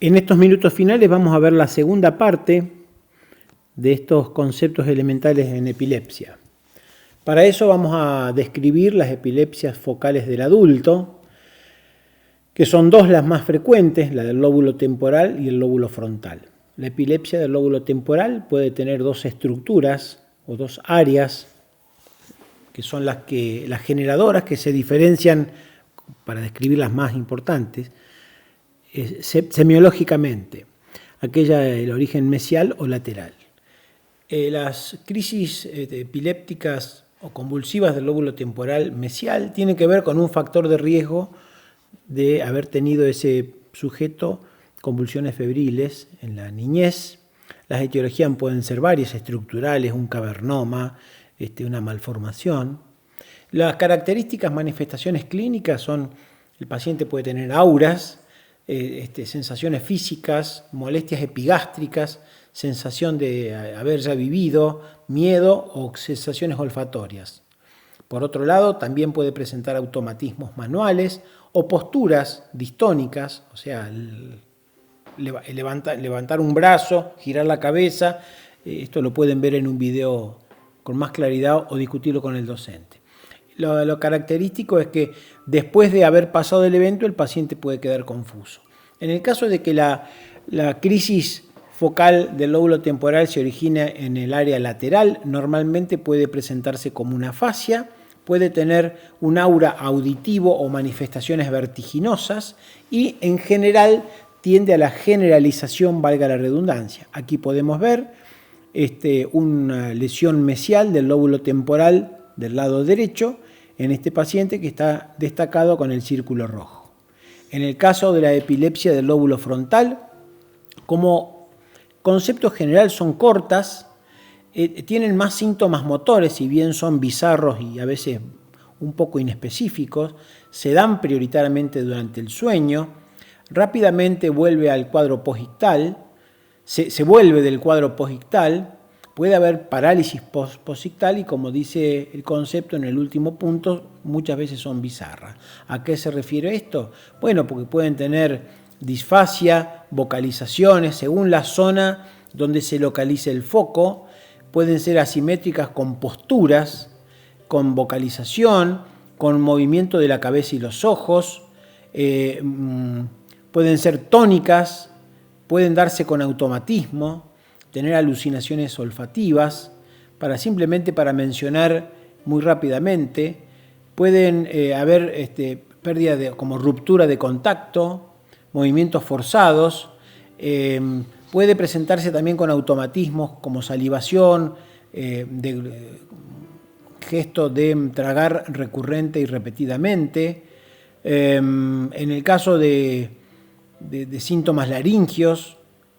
En estos minutos finales vamos a ver la segunda parte de estos conceptos elementales en epilepsia. Para eso vamos a describir las epilepsias focales del adulto, que son dos las más frecuentes, la del lóbulo temporal y el lóbulo frontal. La epilepsia del lóbulo temporal puede tener dos estructuras o dos áreas, que son las generadoras que se diferencian, para describir las más importantes, semiológicamente, aquella del origen mesial o lateral. Las crisis epilépticas o convulsivas del lóbulo temporal mesial tienen que ver con un factor de riesgo de haber tenido ese sujeto convulsiones febriles en la niñez. Las etiologías pueden ser varias, estructurales, un cavernoma, una malformación. Las características manifestaciones clínicas son: el paciente puede tener auras, sensaciones físicas, molestias epigástricas, sensación de haber ya vivido, miedo o sensaciones olfatorias. Por otro lado, también puede presentar automatismos manuales o posturas distónicas, o sea, levantar un brazo, girar la cabeza. Esto lo pueden ver en un video con más claridad o discutirlo con el docente. Lo característico es que después de haber pasado el evento, el paciente puede quedar confuso. En el caso de que la crisis focal del lóbulo temporal se origina en el área lateral, normalmente puede presentarse como una afasia, puede tener un aura auditivo o manifestaciones vertiginosas y en general tiende a la generalización, valga la redundancia. Aquí podemos ver una lesión mesial del lóbulo temporal del lado derecho en este paciente, que está destacado con el círculo rojo. En el caso de la epilepsia del lóbulo frontal, como concepto general son cortas, tienen más síntomas motores, si bien son bizarros y a veces un poco inespecíficos, se dan prioritariamente durante el sueño, rápidamente vuelve al cuadro posictal, se vuelve del cuadro posictal, puede haber parálisis posictal y, como dice el concepto en el último punto, muchas veces son bizarras. ¿A qué se refiere esto? Bueno, porque pueden tener disfasia, vocalizaciones, según la zona donde se localice el foco, pueden ser asimétricas con posturas, con vocalización, con movimiento de la cabeza y los ojos, pueden ser tónicas, pueden darse con automatismo, tener alucinaciones olfativas, simplemente para mencionar muy rápidamente. Pueden haber pérdida como ruptura de contacto, movimientos forzados. Puede presentarse también con automatismos como salivación, gesto de tragar recurrente y repetidamente. En el caso de síntomas laringios,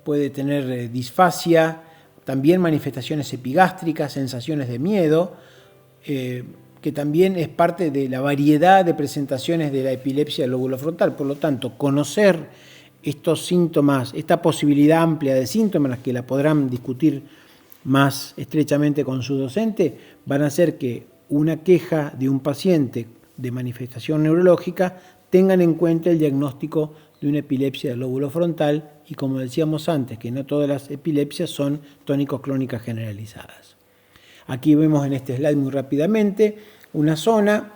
puede tener disfasia, también manifestaciones epigástricas, sensaciones de miedo, que también es parte de la variedad de presentaciones de la epilepsia del lóbulo frontal. Por lo tanto, conocer estos síntomas, esta posibilidad amplia de síntomas, que la podrán discutir más estrechamente con su docente, van a hacer que una queja de un paciente de manifestación neurológica tengan en cuenta el diagnóstico de una epilepsia del lóbulo frontal, y, como decíamos antes, que no todas las epilepsias son tónico-clónicas generalizadas. Aquí vemos en este slide muy rápidamente una zona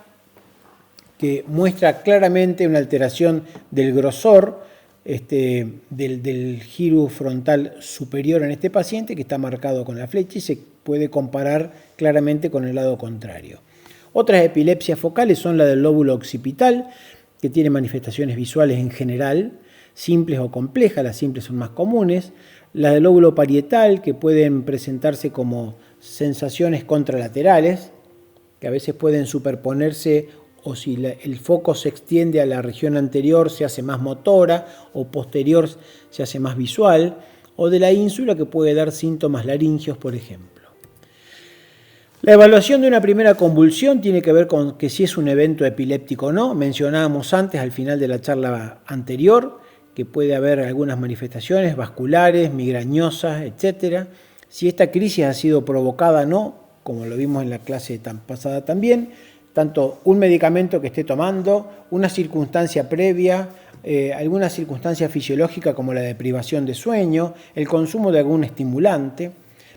que muestra claramente una alteración del grosor del giro frontal superior en este paciente, que está marcado con la flecha y se puede comparar claramente con el lado contrario. Otras epilepsias focales son la del lóbulo occipital, que tiene manifestaciones visuales en general, simples o complejas. Las simples son más comunes. La del lóbulo parietal, que pueden presentarse como sensaciones contralaterales, que a veces pueden superponerse, o si el foco se extiende a la región anterior se hace más motora, o posterior se hace más visual, o de la ínsula, que puede dar síntomas laringios, por ejemplo. La evaluación de una primera convulsión tiene que ver con que si es un evento epiléptico o no. Mencionábamos antes, al final de la charla anterior, que puede haber algunas manifestaciones vasculares, migrañosas, etc. Si esta crisis ha sido provocada o no, como lo vimos en la clase pasada también, tanto un medicamento que esté tomando, una circunstancia previa, alguna circunstancia fisiológica como la de privación de sueño, el consumo de algún estimulante.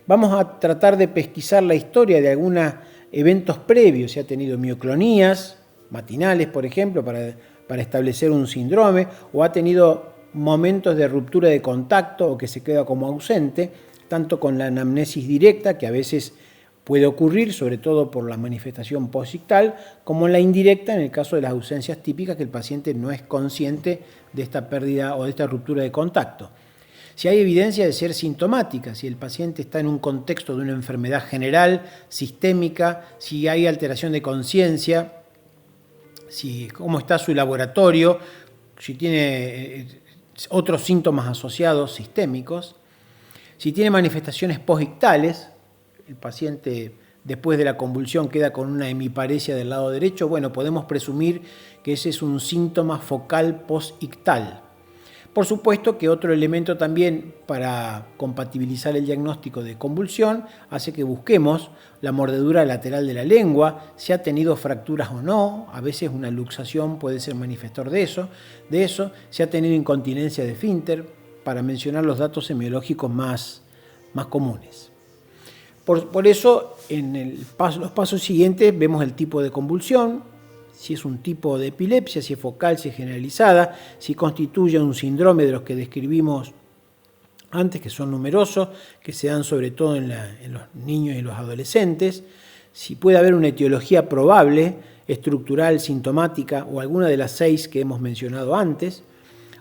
Vamos a tratar de pesquisar la historia de algunos eventos previos, si ha tenido mioclonías matinales, por ejemplo, para establecer un síndrome, o ha tenido momentos de ruptura de contacto o que se queda como ausente, tanto con la anamnesis directa, que a veces puede ocurrir, sobre todo por la manifestación posictal, como en la indirecta, en el caso de las ausencias típicas, que el paciente no es consciente de esta pérdida o de esta ruptura de contacto. Si hay evidencia de ser sintomática, si el paciente está en un contexto de una enfermedad general, sistémica, si hay alteración de conciencia, cómo está su laboratorio, si tiene otros síntomas asociados sistémicos, si tiene manifestaciones posictales, el paciente después de la convulsión queda con una hemiparesia del lado derecho, bueno, podemos presumir que ese es un síntoma focal posictal. Por supuesto que otro elemento también para compatibilizar el diagnóstico de convulsión hace que busquemos la mordedura lateral de la lengua, si ha tenido fracturas o no, a veces una luxación puede ser manifestor de eso, si ha tenido incontinencia de esfínter, para mencionar los datos semiológicos más comunes. Por eso, en los pasos siguientes vemos el tipo de convulsión, si es un tipo de epilepsia, si es focal, si es generalizada, si constituye un síndrome de los que describimos antes, que son numerosos, que se dan sobre todo en los niños y los adolescentes, si puede haber una etiología probable, estructural, sintomática o alguna de las 6 que hemos mencionado antes,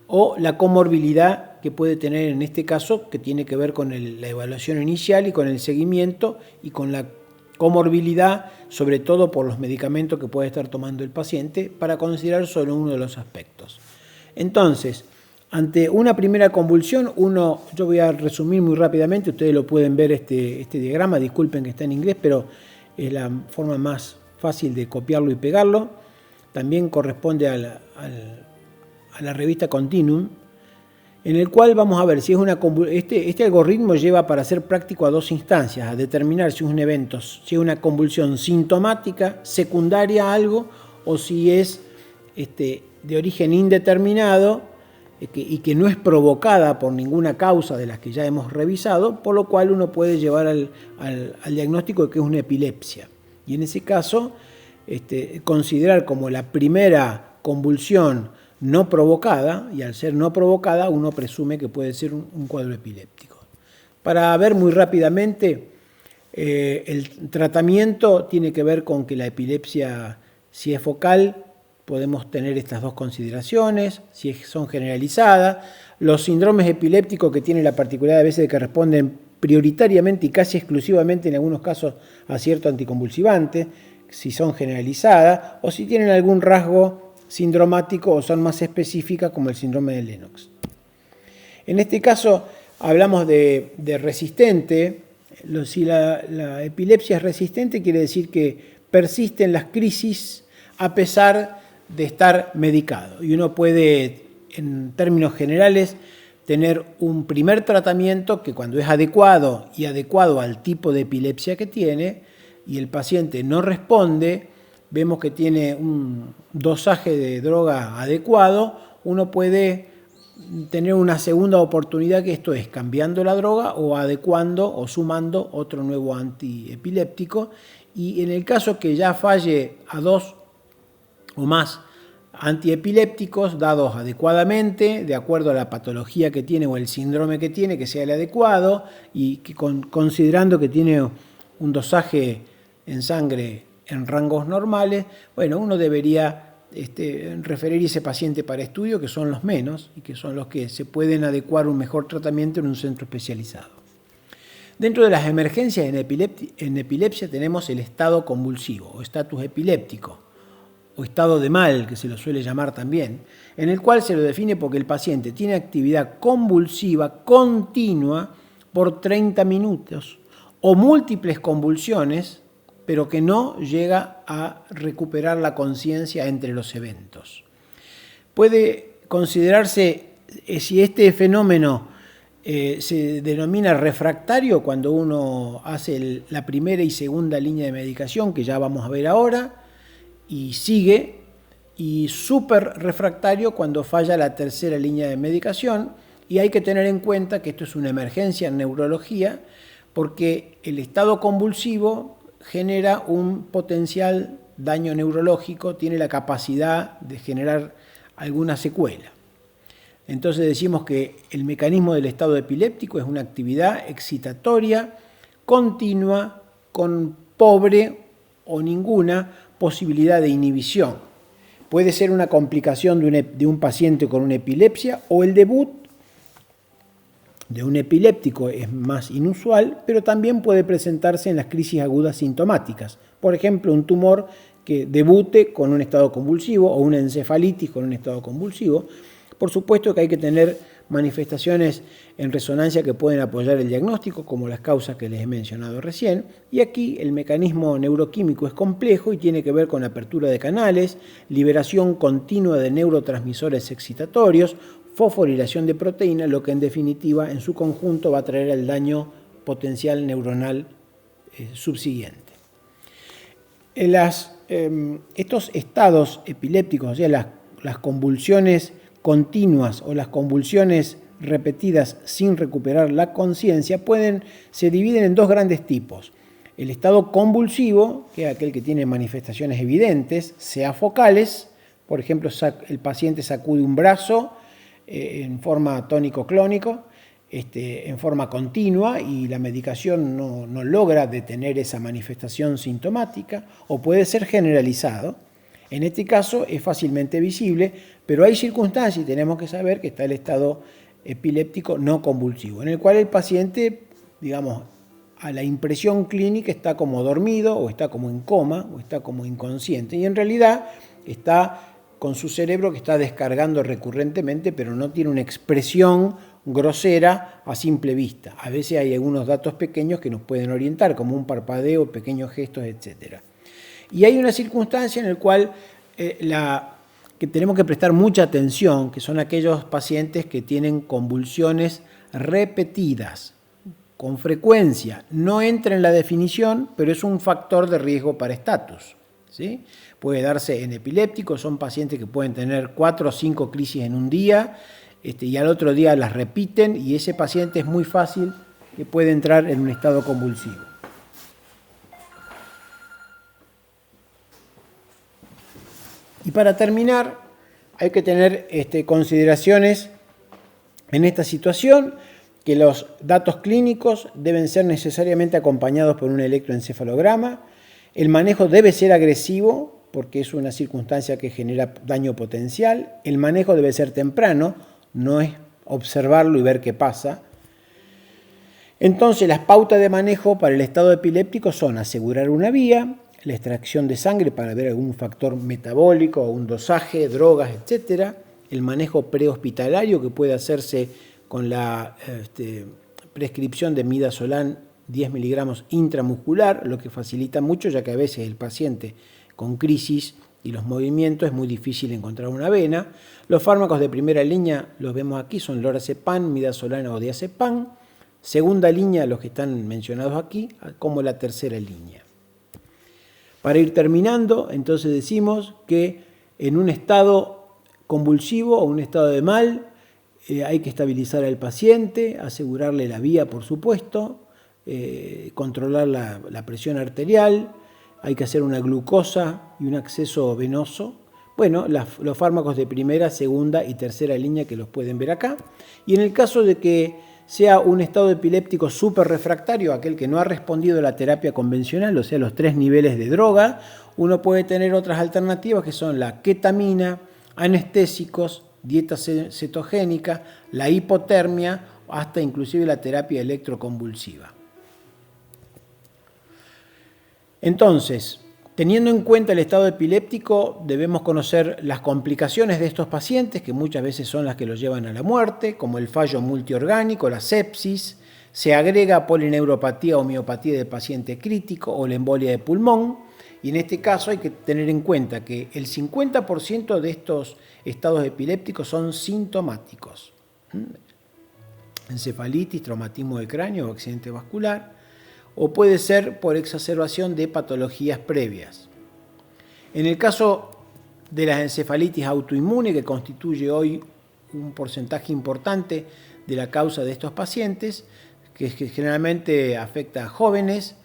o la comorbilidad que puede tener en este caso, que tiene que ver con la evaluación inicial y con el seguimiento y con la comorbilidad, sobre todo por los medicamentos que puede estar tomando el paciente, para considerar solo uno de los aspectos. Entonces, ante una primera convulsión, yo voy a resumir muy rápidamente, ustedes lo pueden ver este diagrama, disculpen que está en inglés, pero es la forma más fácil de copiarlo y pegarlo. También corresponde a la revista Continuum, en el cual vamos a ver si es este algoritmo lleva para ser práctico a 2 instancias, a determinar si es un evento, si es una convulsión sintomática, secundaria a algo, o si es de origen indeterminado y que no es provocada por ninguna causa de las que ya hemos revisado, por lo cual uno puede llevar al diagnóstico de que es una epilepsia. Y en ese caso, considerar como la primera convulsión no provocada, y al ser no provocada uno presume que puede ser un cuadro epiléptico. Para ver muy rápidamente, el tratamiento tiene que ver con que la epilepsia, si es focal, podemos tener estas 2 consideraciones, si son generalizadas. Los síndromes epilépticos que tienen la particularidad a veces de que responden prioritariamente y casi exclusivamente en algunos casos a cierto anticonvulsivante, si son generalizadas, o si tienen algún rasgo sindromático o son más específicas como el síndrome de Lennox. En este caso hablamos de resistente. Si la epilepsia es resistente quiere decir que persisten las crisis a pesar de estar medicado. Y uno puede, en términos generales, tener un primer tratamiento que cuando es adecuado y adecuado al tipo de epilepsia que tiene y el paciente no responde, vemos que tiene un dosaje de droga adecuado, uno puede tener una segunda oportunidad, que esto es cambiando la droga o adecuando o sumando otro nuevo antiepiléptico. Y en el caso que ya falle a 2 o más antiepilépticos dados adecuadamente, de acuerdo a la patología que tiene o el síndrome que tiene, que sea el adecuado, y que considerando que tiene un dosaje en sangre en rangos normales, bueno, uno debería referir ese paciente para estudio, que son los menos y que son los que se pueden adecuar un mejor tratamiento en un centro especializado. Dentro de las emergencias en epilepsia tenemos el estado convulsivo o estatus epiléptico o estado de mal, que se lo suele llamar también, en el cual se lo define porque el paciente tiene actividad convulsiva continua por 30 minutos o múltiples convulsiones, pero que no llega a recuperar la conciencia entre los eventos. Puede considerarse, si este fenómeno se denomina refractario, cuando uno hace la primera y segunda línea de medicación, que ya vamos a ver ahora, y sigue, y súper refractario cuando falla la tercera línea de medicación. Y hay que tener en cuenta que esto es una emergencia en neurología, porque el estado convulsivo genera un potencial daño neurológico, tiene la capacidad de generar alguna secuela. Entonces decimos que el mecanismo del estado epiléptico es una actividad excitatoria continua con pobre o ninguna posibilidad de inhibición. Puede ser una complicación de un paciente con una epilepsia, o el debut de un epiléptico es más inusual, pero también puede presentarse en las crisis agudas sintomáticas. Por ejemplo, un tumor que debute con un estado convulsivo o una encefalitis con un estado convulsivo. Por supuesto que hay que tener manifestaciones en resonancia que pueden apoyar el diagnóstico, como las causas que les he mencionado recién. Y aquí el mecanismo neuroquímico es complejo y tiene que ver con apertura de canales, liberación continua de neurotransmisores excitatorios, fosforilación de proteína, lo que en definitiva en su conjunto va a traer el daño potencial neuronal subsiguiente. Estos estados epilépticos, o sea, las convulsiones continuas o las convulsiones repetidas sin recuperar la conciencia, se dividen en dos grandes tipos. El estado convulsivo, que es aquel que tiene manifestaciones evidentes, sea focales, por ejemplo, el paciente sacude un brazo en forma tónico-clónico, en forma continua, y la medicación no logra detener esa manifestación sintomática, o puede ser generalizado. En este caso es fácilmente visible, pero hay circunstancias y tenemos que saber que está el estado epiléptico no convulsivo, en el cual el paciente, digamos, a la impresión clínica está como dormido, o está como en coma, o está como inconsciente, y en realidad está con su cerebro que está descargando recurrentemente, pero no tiene una expresión grosera a simple vista. A veces hay algunos datos pequeños que nos pueden orientar, como un parpadeo, pequeños gestos, etc. Y hay una circunstancia en la cual que tenemos que prestar mucha atención, que son aquellos pacientes que tienen convulsiones repetidas, con frecuencia. No entra en la definición, pero es un factor de riesgo para estatus, ¿sí? Puede darse en epilépticos, son pacientes que pueden tener 4 o 5 crisis en un día, y al otro día las repiten, y ese paciente es muy fácil que puede entrar en un estado convulsivo. Y para terminar, hay que tener consideraciones en esta situación, que los datos clínicos deben ser necesariamente acompañados por un electroencefalograma. El manejo debe ser agresivo, porque es una circunstancia que genera daño potencial. El manejo debe ser temprano, no es observarlo y ver qué pasa. Entonces, las pautas de manejo para el estado epiléptico son asegurar una vía, la extracción de sangre para ver algún factor metabólico o un dosaje, drogas, etc. El manejo prehospitalario, que puede hacerse con la prescripción de midazolam 10 miligramos intramuscular, lo que facilita mucho, ya que a veces el paciente con crisis y los movimientos es muy difícil encontrar una vena. Los fármacos de primera línea, los vemos aquí, son lorazepam, midazolam o diazepam. Segunda línea, los que están mencionados aquí, como la tercera línea. Para ir terminando, entonces decimos que en un estado convulsivo o un estado de mal, hay que estabilizar al paciente, asegurarle la vía, por supuesto, controlar la presión arterial, hay que hacer una glucosa y un acceso venoso. Bueno, los fármacos de primera, segunda y tercera línea, que los pueden ver acá. Y en el caso de que sea un estado epiléptico súper refractario, aquel que no ha respondido a la terapia convencional, o sea, los 3 niveles de droga, uno puede tener otras alternativas que son la ketamina, anestésicos, dieta cetogénica, la hipotermia, hasta inclusive la terapia electroconvulsiva. Entonces, teniendo en cuenta el estado epiléptico, debemos conocer las complicaciones de estos pacientes, que muchas veces son las que los llevan a la muerte, como el fallo multiorgánico, la sepsis, se agrega polineuropatía o miopatía del paciente crítico o la embolia de pulmón, y en este caso hay que tener en cuenta que el 50% de estos estados epilépticos son sintomáticos. Encefalitis, traumatismo de cráneo o accidente vascular, o puede ser por exacerbación de patologías previas. En el caso de las encefalitis autoinmunes, que constituye hoy un porcentaje importante de la causa de estos pacientes, que generalmente afecta a jóvenes,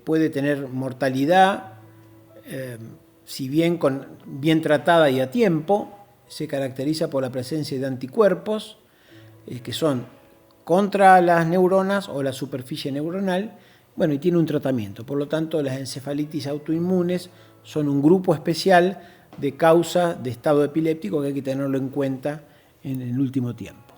puede tener mortalidad, si bien bien tratada y a tiempo, se caracteriza por la presencia de anticuerpos, que son contra las neuronas o la superficie neuronal, bueno, y tiene un tratamiento. Por lo tanto, las encefalitis autoinmunes son un grupo especial de causa de estado epiléptico que hay que tenerlo en cuenta en el último tiempo.